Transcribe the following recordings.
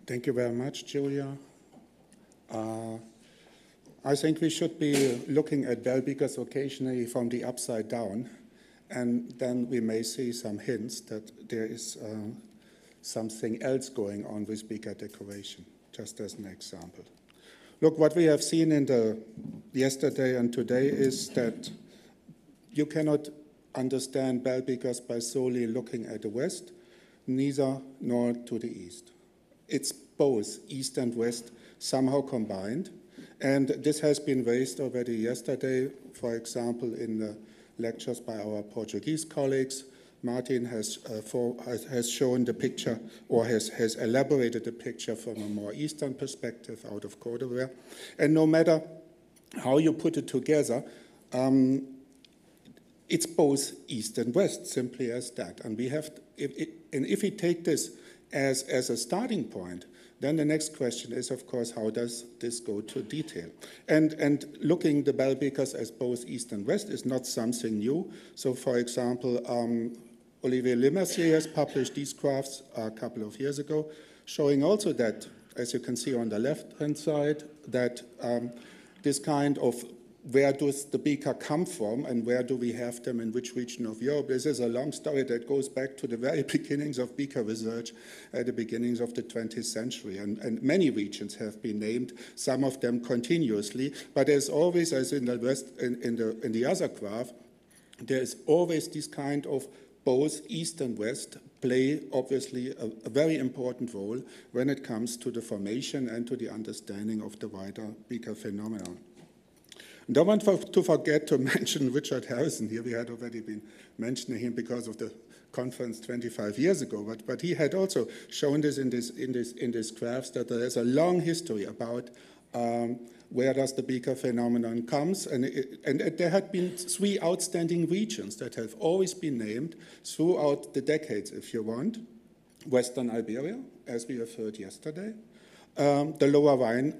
Thank you very much, Julia. I think we should be looking at bell beakers occasionally from the upside down, and then we may see some hints that there is something else going on with beaker decoration, just as an example. Look, what we have seen in the yesterday and today is that you cannot understand bell beakers by solely looking at the west, neither nor to the east. It's both east and west somehow combined, and this has been raised already yesterday, for example, in the lectures by our Portuguese colleagues. Martin has shown the picture, or has elaborated the picture from a more eastern perspective out of Cordova. And no matter how you put it together, it's both east and west, simply as that. And if we take this as a starting point, then the next question is, of course, how does this go to detail? And looking the bell beakers as both east and west is not something new. So, for example, Olivier Lemercier has published these graphs a couple of years ago, showing also that, as you can see on the left-hand side, that this kind of where does the beaker come from and where do we have them in which region of Europe? This is a long story that goes back to the very beginnings of beaker research at the beginnings of the 20th century. And many regions have been named, some of them continuously. But as always, as in the west, in the other graph, there is always this kind of both east and west play obviously a very important role when it comes to the formation and to the understanding of the wider beaker phenomenon. I don't want to forget to mention Richard Harrison here. We had already been mentioning him because of the conference 25 years ago, but he had also shown this in this graphs that there is a long history about where does the beaker phenomenon comes, and there had been 3 outstanding regions that have always been named throughout the decades, if you want. Western Iberia, as we have heard yesterday, the Lower Rhine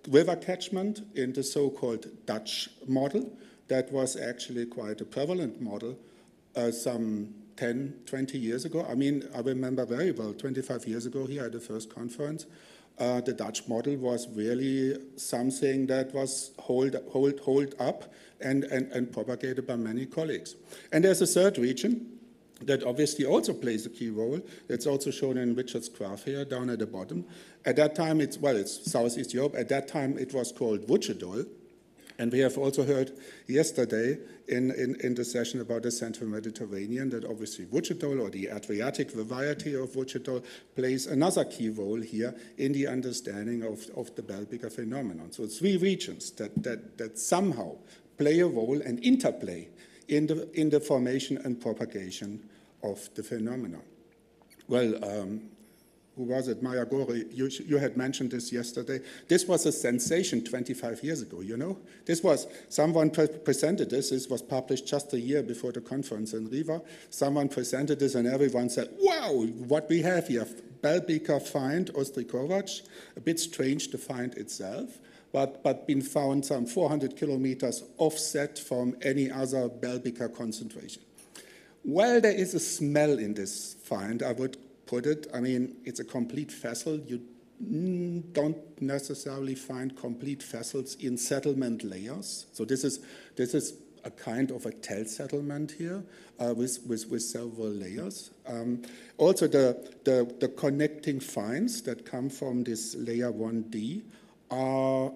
river catchment in the so-called Dutch model. That was actually quite a prevalent model some 10, 20 years ago. I mean, I remember very well, 25 years ago here at the first conference, the Dutch model was really something that was hold up and propagated by many colleagues. And there's a third region that obviously also plays a key role. It's also shown in Richard's graph here down at the bottom. At that time, it's Southeast Europe. At that time, it was called Vucedol. And we have also heard yesterday in the session about the Central Mediterranean that obviously Vucedol, or the Adriatic variety of Vucedol, plays another key role here in the understanding of the bell beaker phenomenon. So 3 regions that somehow play a role and interplay in the formation and propagation of the phenomenon. Well, who was it? Maya Gori, you had mentioned this yesterday. This was a sensation 25 years ago, you know? Someone presented this. This was published just a year before the conference in Riva. Someone presented this and everyone said, wow, what we have here, bell beaker find Ostrikovac, a bit strange to find itself, but been found some 400 kilometers offset from any other bell beaker concentration. Well, there is a smell in this find, I would put it. I mean, it's a complete vessel. You don't necessarily find complete vessels in settlement layers. So this is a kind of a tell settlement here with several layers. Also, the connecting finds that come from this layer 1D are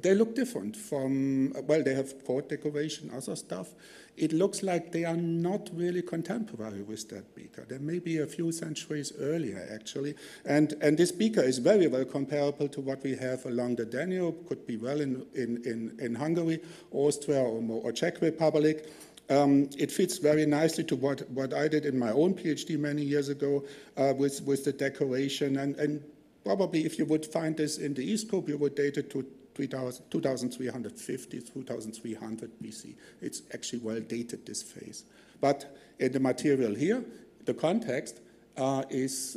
they look different from, well, they have port decoration, other stuff. It looks like they are not really contemporary with that beaker. There may be a few centuries earlier, actually. And this beaker is very well comparable to what we have along the Danube, could be well in Hungary, Austria, or Czech Republic. It fits very nicely to what I did in my own PhD many years ago with the decoration. And probably if you would find this in the East Group, you would date it to 2350, 2300 BC. It's actually well dated, this phase. But in the material here, the context is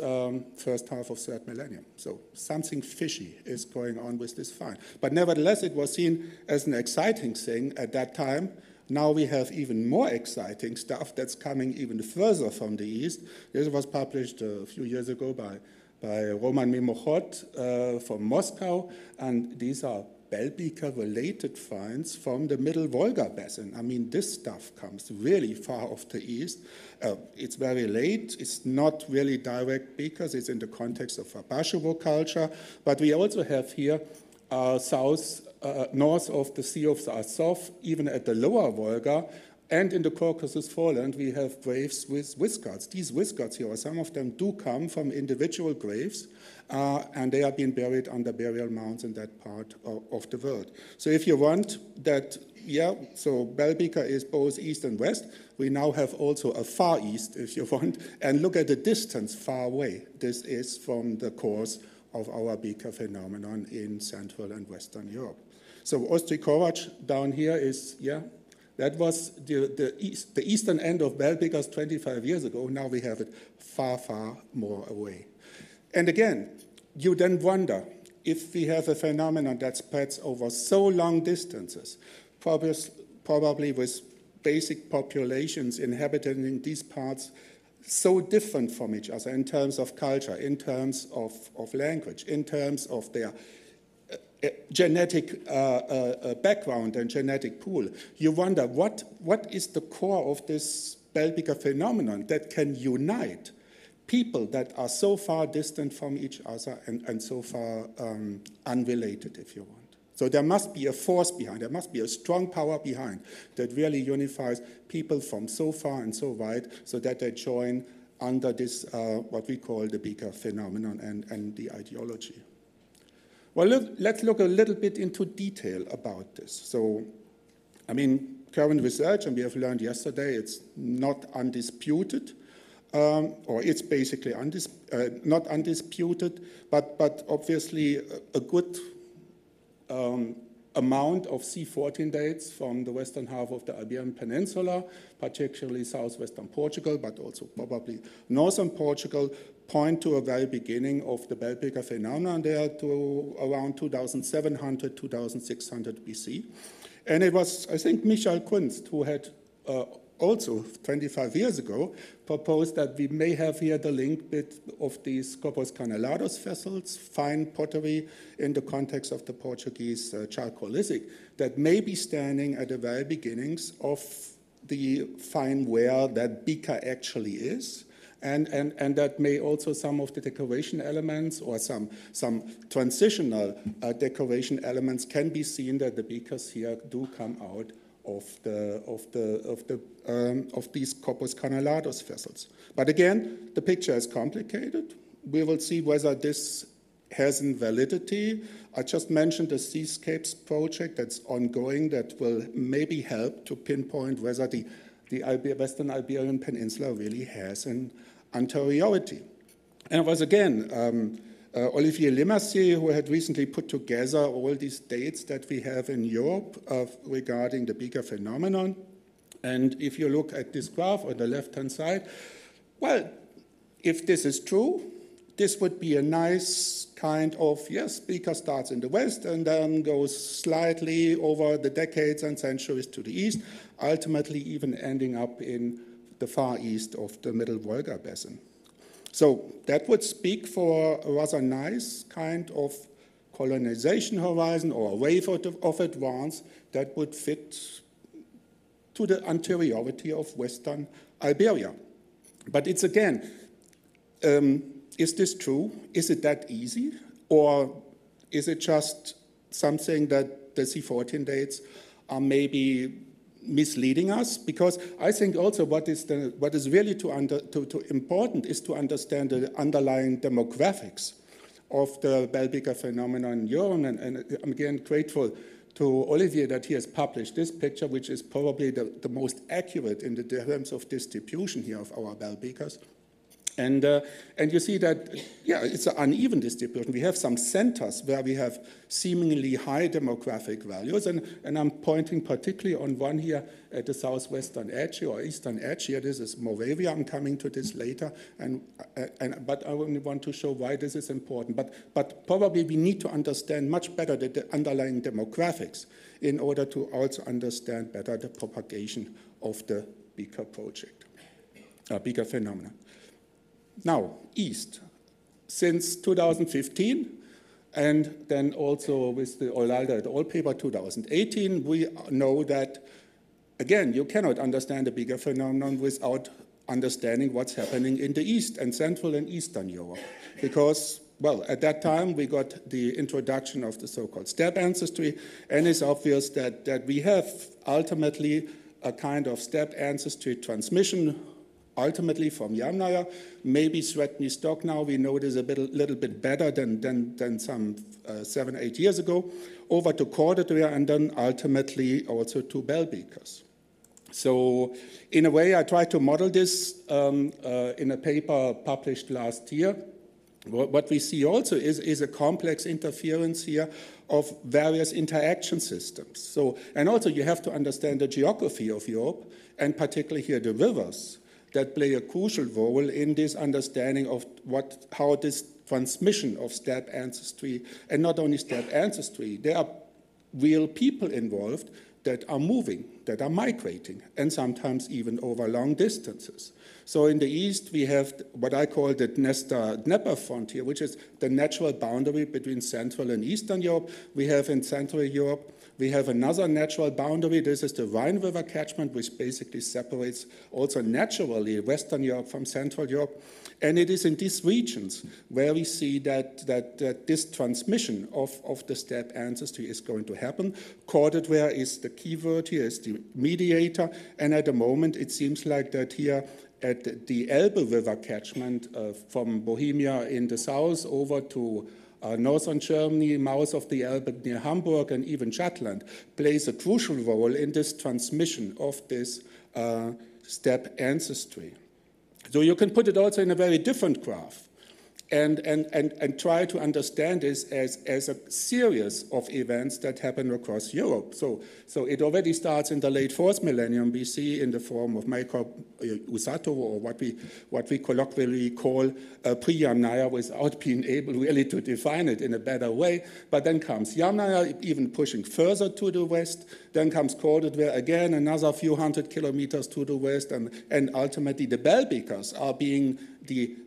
first half of 3rd millennium. So something fishy is going on with this find. But nevertheless, it was seen as an exciting thing at that time Now we have even more exciting stuff that's coming even further from the east. This was published a few years ago by Roman Mimochod from Moscow, and these are Beaker-related finds from the Middle Volga Basin. I mean, this stuff comes really far off the east. It's very late. It's not really direct Beakers. It's in the context of Abashovo culture. But we also have here north of the Sea of Azov, even at the lower Volga, and in the Caucasus foreland, we have graves with whiskers. These whiskers here, some of them do come from individual graves, and they are being buried under burial mounds in that part of the world. So if you want that, yeah, so Beaker is both east and west. We now have also a far east, if you want, and look at the distance far away. This is from the course of our Beaker phenomenon in Central and Western Europe. So Ostrikovac down here is, yeah, that was the eastern end of Beaker's 25 years ago. Now we have it far, far more away. And again, you then wonder if we have a phenomenon that spreads over so long distances, probably with basic populations inhabiting these parts so different from each other in terms of culture, in terms of language, in terms of their genetic background and genetic pool. You wonder what is the core of this Beaker phenomenon that can unite people that are so far distant from each other and so far unrelated, if you want. So there must be a force behind, there must be a strong power behind that really unifies people from so far and so wide so that they join under this, what we call the Beaker phenomenon and the ideology. Well, let's look a little bit into detail about this. So, I mean, current research, and we have learned yesterday, it's not undisputed, or it's basically not undisputed, but obviously a good amount of C14 dates from the western half of the Iberian Peninsula, particularly southwestern Portugal, but also probably northern Portugal, point to a very beginning of the Beaker phenomenon there to around 2700, 2600 BC. And it was, I think, Michael Kunst who had also 25 years ago proposed that we may have here the link bit of these Corpus Canelados vessels, fine pottery in the context of the Portuguese Chalcolithic, that may be standing at the very beginnings of the fine ware that Beaker actually is. And that may also some of the decoration elements or some transitional decoration elements can be seen that the Beakers here do come out of these Corpus Canelados vessels. But again, the picture is complicated. We will see whether this has validity. I just mentioned the Seascapes project that's ongoing that will maybe help to pinpoint whether the Western Iberian Peninsula really has an anteriority. And it was again Olivier Lemercier who had recently put together all these dates that we have in Europe regarding the Beaker phenomenon. And if you look at this graph on the left-hand side, well, if this is true, this would be a nice kind of, yes, Beaker starts in the west and then goes slightly over the decades and centuries to the east, ultimately even ending up in the far east of the Middle Volga Basin. So that would speak for a rather nice kind of colonization horizon or a wave of advance that would fit to the anteriority of Western Iberia. But it's again, is this true? Is it that easy? Or is it just something that the C14 dates are maybe misleading us? Because I think also what is really important is to understand the underlying demographics of the Beaker phenomenon in Europe. And I'm again grateful to Olivier that he has published this picture, which is probably the most accurate in the terms of distribution here of our Beakers. And you see that, yeah, it's an uneven distribution. We have some centers where we have seemingly high demographic values, and I'm pointing particularly on one here at the southwestern edge or eastern edge here. This is Moravia. I'm coming to this later, but I only want to show why this is important. But probably we need to understand much better the underlying demographics in order to also understand better the propagation of the Beaker project, Beaker phenomenon. Now, East, since 2015, and then also with the Olalde et al. Paper 2018, we know that, again, you cannot understand the Beaker phenomenon without understanding what's happening in the East and Central and Eastern Europe. Because, well, at that time, we got the introduction of the so-called steppe ancestry, and it's obvious that we have ultimately a kind of steppe ancestry transmission ultimately from Yamnaya, maybe Sretny stock now, we know this a little bit better than some 7, 8 years ago, over to Cordillera, and then ultimately also to bell beakers. So in a way, I tried to model this in a paper published last year. What we see also is a complex interference here of various interaction systems. So, and also you have to understand the geography of Europe, and particularly here the rivers, that play a crucial role in this understanding of how this transmission of steppe ancestry, and not only steppe ancestry, there are real people involved that are moving, that are migrating, and sometimes even over long distances. So in the East, we have what I call the Dnestr-Dnieper frontier, which is the natural boundary between Central and Eastern Europe. We have in Central Europe, we have another natural boundary. This is the Rhine River catchment, which basically separates also naturally Western Europe from Central Europe. And it is in these regions where we see that this transmission of the steppe ancestry is going to happen. Cordillera is the keyword here, is the mediator. And at the moment, it seems like that here at the Elbe River catchment from Bohemia in the south over to northern Germany, mouth of the Elbe near Hamburg, and even Jutland, plays a crucial role in this transmission of this steppe ancestry. So you can put it also in a very different graph and try to understand this as a series of events that happen across Europe. So it already starts in the late 4th millennium BC in the form of Usato, or what we colloquially call pre-Yamnaya, without being able really to define it in a better way. But then comes Yamnaya, even pushing further to the west. Then comes Cordillera again, another few hundred kilometers to the west, and ultimately the bell beakers are being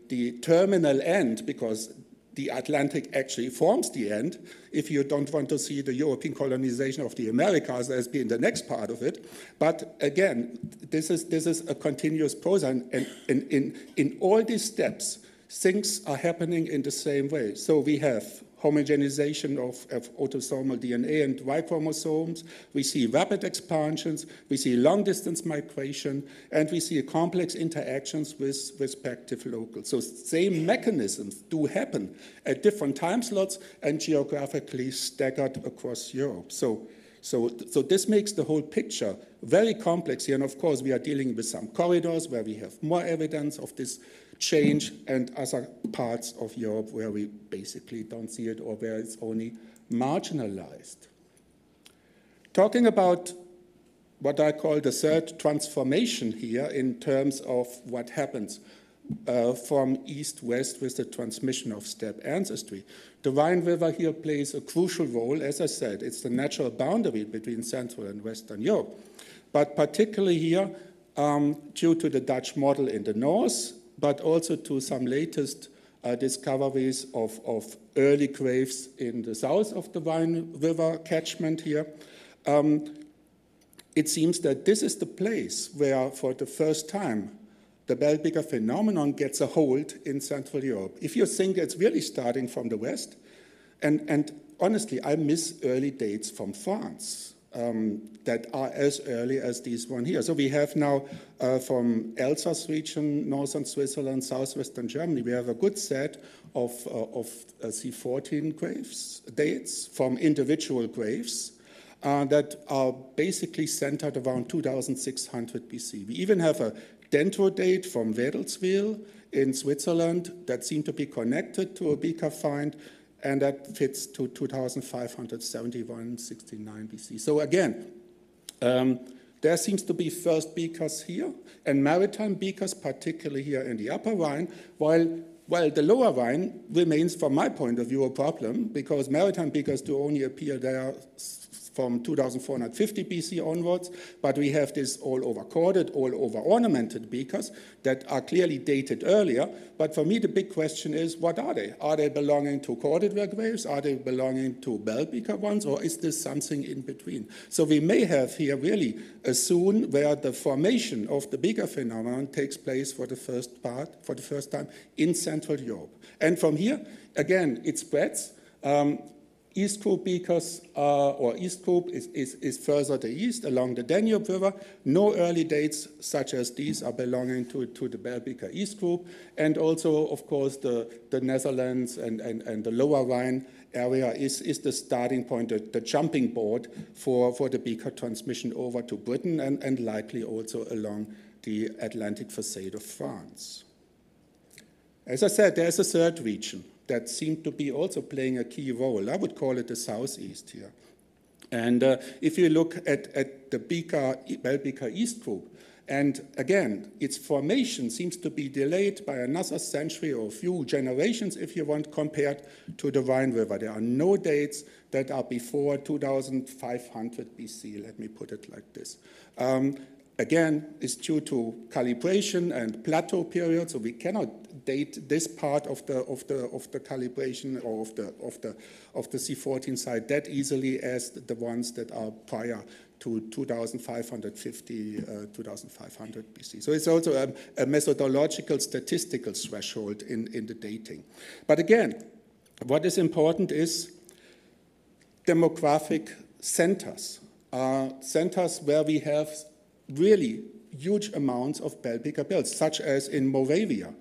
the terminal end, because the Atlantic actually forms the end, if you don't want to see the European colonization of the Americas as being the next part of it. But again, this is a continuous process, and in all these steps, things are happening in the same way. So we have homogenization of autosomal DNA and Y chromosomes. We see rapid expansions. We see long-distance migration. And we see complex interactions with respective locals. So same mechanisms do happen at different time slots and geographically staggered across Europe. So this makes the whole picture very complex here. And of course, we are dealing with some corridors where we have more evidence of this change, and other parts of Europe where we basically don't see it, or where it's only marginalized. Talking about what I call the third transformation here in terms of what happens from east-west with the transmission of steppe ancestry. The Rhine River here plays a crucial role. As I said, it's the natural boundary between Central and Western Europe. But particularly here, due to the Dutch model in the north, but also to some latest discoveries of early graves in the south of the Rhine River catchment here, it seems that this is the place where, for the first time, the bell beaker phenomenon gets a hold in Central Europe. If you think it's really starting from the west, and honestly, I miss early dates from France. That are as early as this one here. So we have now from Alsace region, northern Switzerland, southwestern Germany, we have a good set of C14 graves, dates from individual graves that are basically centered around 2600 BC. We even have a dendro date from Wädelswil in Switzerland that seemed to be connected to a Beaker find, and that fits to 2571-69 BC. So again, there seems to be first Beakers here, and maritime Beakers, particularly here in the Upper Rhine, while the Lower Rhine remains, from my point of view, a problem, because maritime Beakers do only appear there from 2450 BC onwards, but we have this all over corded, all over ornamented Beakers that are clearly dated earlier. But for me, the big question is, what are they? Are they belonging to corded ware graves? Are they belonging to bell Beaker ones? Or is this something in between? So we may have here really a zone where the formation of the Beaker phenomenon takes place for the first time in Central Europe. And from here, again, it spreads. East Group Beakers, or East Group is further to the east along the Danube River. No early dates such as these are belonging to the Bell Beaker East Group. And also, of course, the Netherlands and the Lower Rhine area is the starting point, the jumping board for the Beaker transmission over to Britain and likely also along the Atlantic facade of France. As I said, there's a third region that seemed to be also playing a key role. I would call it the southeast here. And if you look at the Bell Beaker East Group, and again, its formation seems to be delayed by another century or a few generations, if you want, compared to the Rhine River. There are no dates that are before 2500 BC, let me put it like this. Again, it's due to calibration and plateau periods, so we cannot date this part of the calibration or of the C14 site that easily as the ones that are prior to 2550, 2500 BC. So it's also a methodological statistical threshold in the dating. But again, what is important is demographic centers, centers where we have really huge amounts of Bell Beaker bells, such as in Moravia.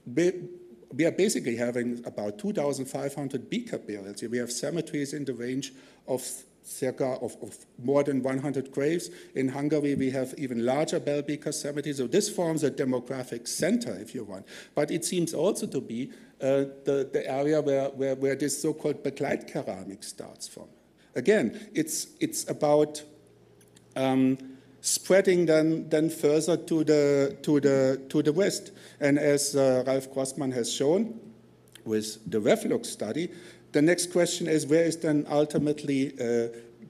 We are basically having about 2,500 Beaker burials. We have cemeteries in the range of of more than 100 graves. In Hungary, we have even larger Bell Beaker cemeteries. So this forms a demographic center, if you want. But it seems also to be the area where this so-called Begleitkeramik starts from. Again, it's about spreading then further to the west. And as Ralf Grossmann has shown with the reflux study, the next question is, where is then ultimately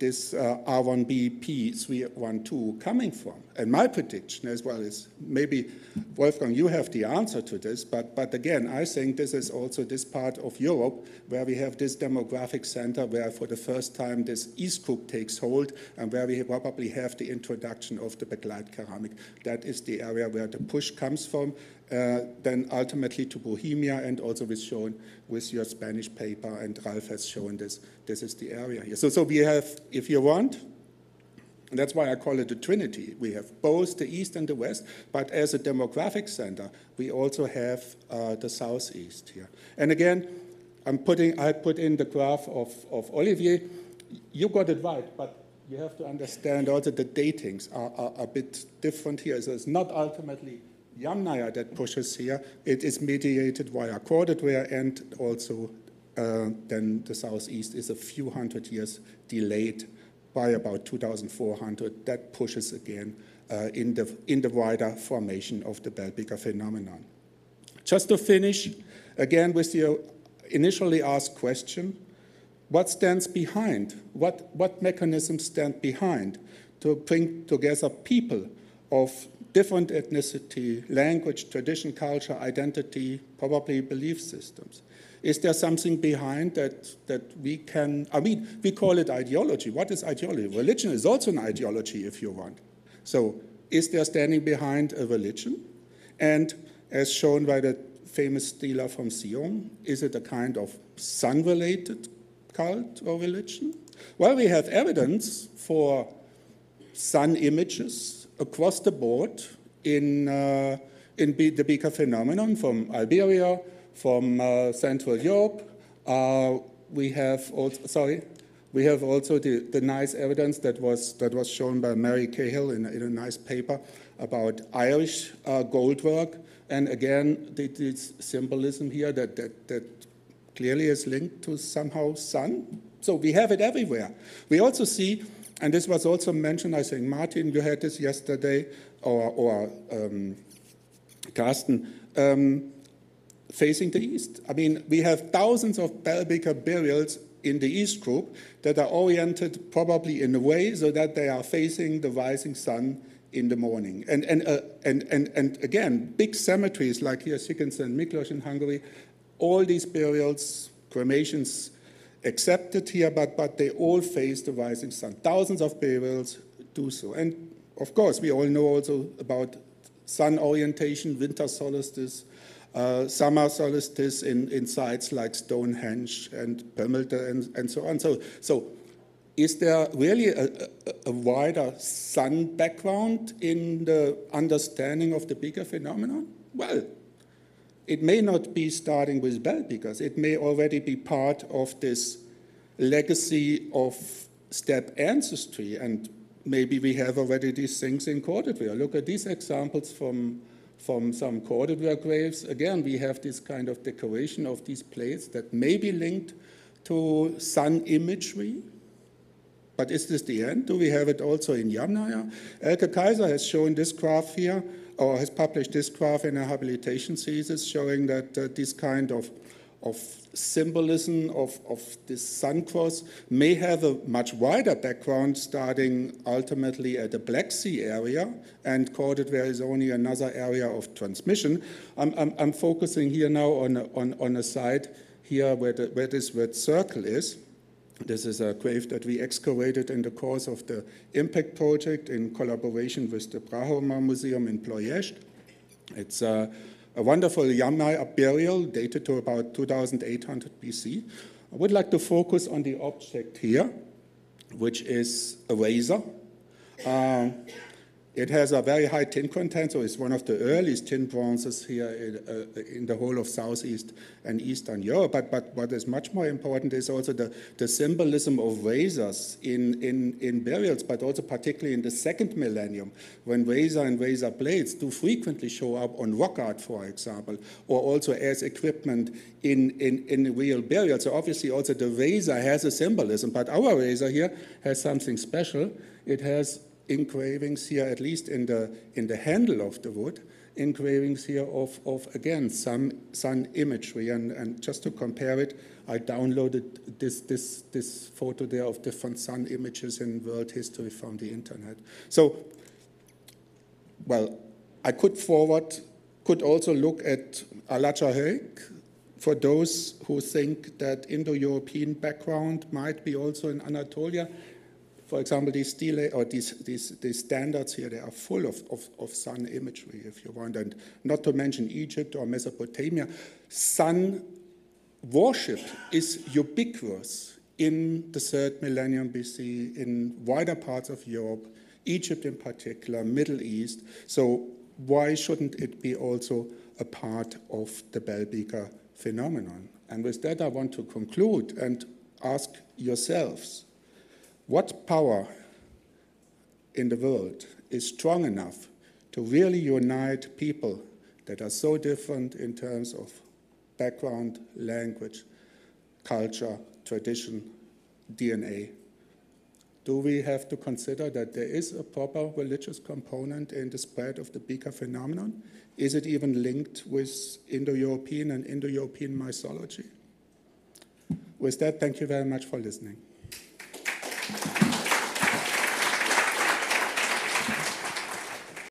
this R1b P312 coming from? And my prediction as well is, maybe, Wolfgang, you have the answer to this, but again, I think this is also this part of Europe where we have this demographic center where for the first time this East Group takes hold and where we probably have the introduction of the Begleitkeramik. That is the area where the push comes from. Then ultimately to Bohemia, and also was shown with your Spanish paper, and Ralf has shown this. This is the area here. So we have, if you want, and that's why I call it the Trinity. We have both the East and the West, but as a demographic center, we also have the Southeast here. And again, I put in the graph of Olivier. You got it right, but you have to understand also the datings are a bit different here. So it's not ultimately Yamnaya that pushes here. It is mediated via corded ware, and also then the southeast is a few hundred years delayed by about 2400. That pushes again in the wider formation of the Bell Beaker phenomenon. Just to finish again with your initially asked question, what stands behind? What mechanisms stand behind to bring together people of different ethnicity, language, tradition, culture, identity, probably belief systems? Is there something behind that we can, I mean, we call it ideology. What is ideology? Religion is also an ideology, if you want. So is there standing behind a religion? And as shown by the famous stela from Sion, is it a kind of sun-related cult or religion? Well, we have evidence for sun images across the board in the Beaker phenomenon from Iberia, from Central Europe. We have also, the nice evidence that was shown by Mary Cahill in a nice paper about Irish gold work. And again, this symbolism here that clearly is linked to somehow sun. So we have it everywhere. We also see, and this was also mentioned, I think, Martin, you had this yesterday, or Carsten, facing the east. I mean, we have thousands of Beaker burials in the east group that are oriented probably in a way so that they are facing the rising sun in the morning. And again, big cemeteries like here, Sickens and Miklos in Hungary, all these burials, cremations accepted here, but they all face the rising sun. Thousands of burials do so. And of course, we all know also about sun orientation, winter solstice, summer solstice in sites like Stonehenge and Pemmelton and so on. So is there really a wider sun background in the understanding of the Beaker phenomenon? Well, it may not be starting with bell beakers. It may already be part of this legacy of steppe ancestry, and maybe we have already these things in corded-ware. Look at these examples from some corded-ware graves. Again, we have this kind of decoration of these plates that may be linked to sun imagery. But is this the end? Do we have it also in Yamnaya? Elke Kaiser has shown this graph here, or has published this graph in a habilitation thesis showing that this kind of symbolism of this sun cross may have a much wider background, starting ultimately at the Black Sea area, and corded-ware is only another area of transmission. I'm focusing here now on a site here where this red circle is. This is a grave that we excavated in the course of the Impact project in collaboration with the Brahoma Museum in Ploiești. It's a wonderful Yamnaya burial dated to about 2800 BC. I would like to focus on the object here, which is a razor. It has a very high tin content, so it's one of the earliest tin bronzes here in the whole of Southeast and Eastern Europe. But what is much more important is also the symbolism of razors in burials, but also particularly in the second millennium, when razor and razor blades do frequently show up on rock art, for example, or also as equipment in real burials. So obviously also the razor has a symbolism, but our razor here has something special. It has engravings here, at least in the handle of the wood, engravings here of again sun imagery, and just to compare it, I downloaded this photo there of different sun images in world history from the internet. So, well, I could also look at Alachahek for those who think that Indo-European background might be also in Anatolia. For example, these stele or these standards here, they are full of sun imagery, if you want, and not to mention Egypt or Mesopotamia. Sun worship is ubiquitous in the 3rd millennium BC, in wider parts of Europe, Egypt in particular, Middle East. So why shouldn't it be also a part of the bell beaker phenomenon? And with that, I want to conclude and ask yourselves, what power in the world is strong enough to really unite people that are so different in terms of background, language, culture, tradition, DNA? Do we have to consider that there is a proper religious component in the spread of the Beaker phenomenon? Is it even linked with Indo-European and Indo-European mythology? With that, thank you very much for listening.